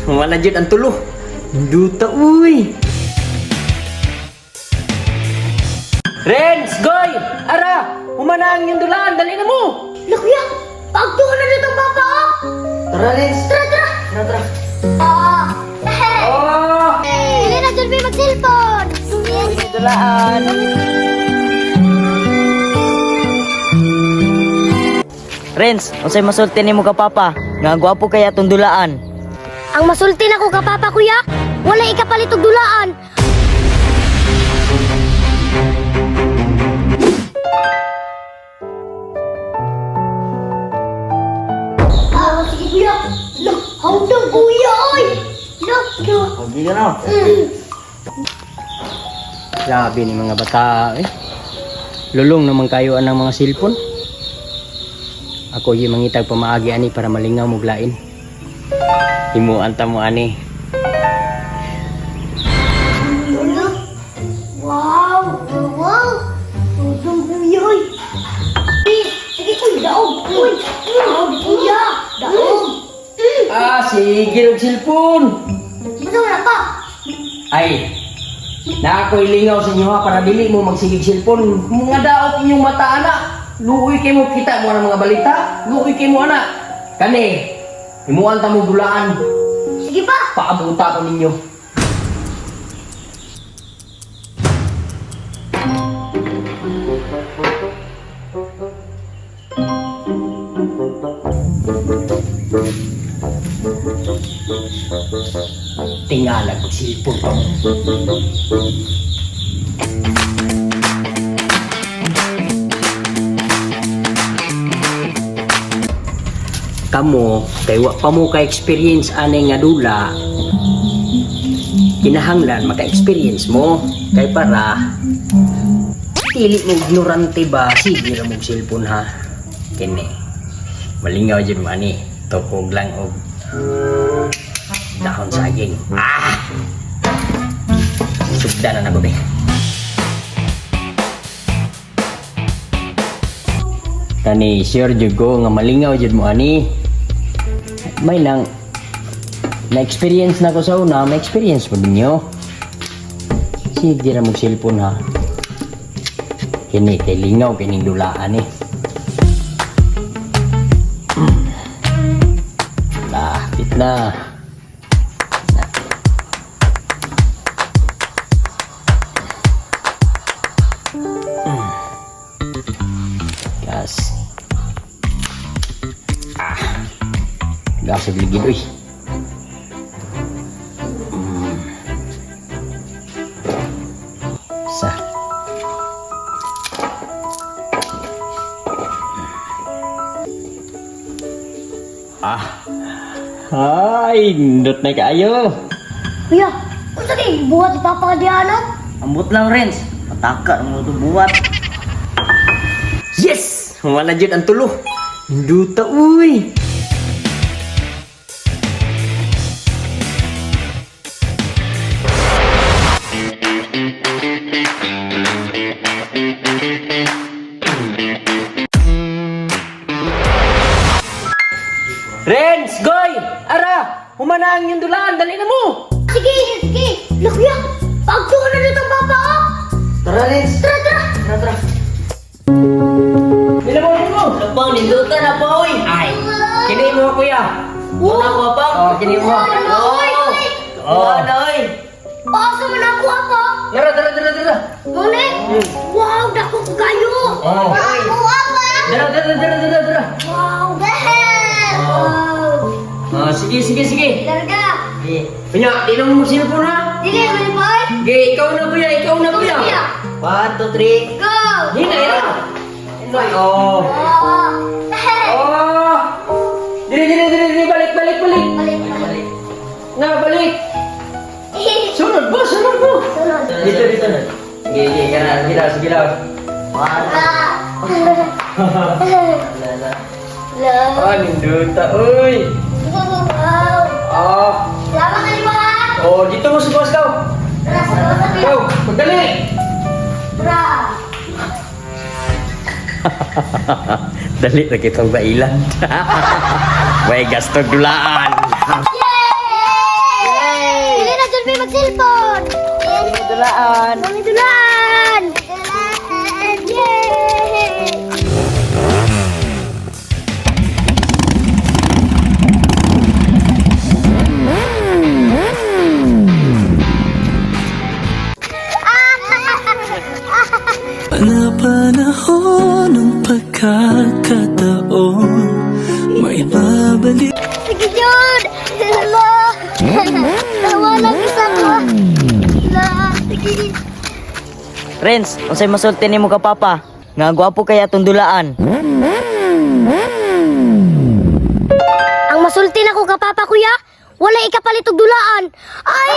wala jud ang tulo. Duta uy. Renz, Goy, ara, humanang yung dulaan, dali na mo. Kuya, pagtungo na dito ang papa oh. Tara, Renz. Tara. Tara. Oh. Oh, Dili na dun may mag-cellphone. dulaan. Renz, unsay masulti nimo ka papa? Nga gwapo kaya tong dulaan. Ang masulti na ko ka papa kuya, wala ikapalit og dulaan. Sige kuya. Look, hawdang kuya oy. Look. Hindi ka na. Grabe ni mga bata eh. Lulong naman kayo ang mga cellphone. Ako yung mangitag pamaagi ani para malingaw mo glain. Himuan ta mo ani. Wow! Hawdang kuya oy. Sige kuya, daog. Uy, daog kuya. Daog. Sige og cellphone. Ito na pa. Ay, na ako'y lingaw sa inyo ha para dili mo magsigig cellphone. Mga daot inyong mata ana. Luoy kay mo kita mo ng mga balita. Luoy kay mo ana. Kani, himuan ta mo dulaan. Sige pa. Paabuta ko ninyo. Tingala pag cellphone pa mo. Kamo, kay wa pa mo ka-experience anay nga dula. Kinahanglan maka-experience mo. Kay para dili mo ignorante ba? Sige ra mo cellphone ha. Kini. Malingaw jud mo ani. Tukog lang og dahon saging. Sugda na nago be. Kani sure jud ko nga malingaw jud mo ani. May nang na-experience na ko sa una, ma-experience po ninyo. Sige ra mo cellphone ha. Kini kay lingaw kining dulaan eh. Lapit na. Gas. Gas og ligid uy. Sa. Ay, nindot na kaayo. Kuya, unsa kay buhat si papa di ano? Ambot lang Renz, mataka mo to buhat. Yes! Wala jud ang tulo. Duta uy. Renz, Goy, ara, humanang yung dulaan, dali na mo. Sige. Lah kuya, pagtungo na dito ang papa oh. Tara, Renz. Tara. Bilang mo. Labang ninduta na pa oy. Ay, kini mo kuya. Wala ko pa. Oh, kini mo. Wala oy. Paso man ako apa? Tara. Gone? Wow, dako ko kayo. Oh. Ako apa? Tara. Wow, behel. Wow. Sige. Larga. Punya, di na mo cellphone ha. Dili man boy. Okay, ikaw na kuya. Kuya. 1 2 3. Go. Hina. Oh. Behel. Oh. Dili, balik. Balik. Balik. Sunod mo. Sunod. Dito na. Sige, kana, sige lang. Love. Ninduta, uy. Wow. Oh. Salamat ka lima ha. Oh, dito mo sa boss daw. Tara, salamat ka. Go, magdali. Tara. Dali na kitang bailan. May gastong dulaan. Yay! Renz, unsay masulti nimo ka papa? Nga gwapo kaya atong dulaan. Ang masulti nako ka papa kuya, wala ikapalit og dulaan. Ay!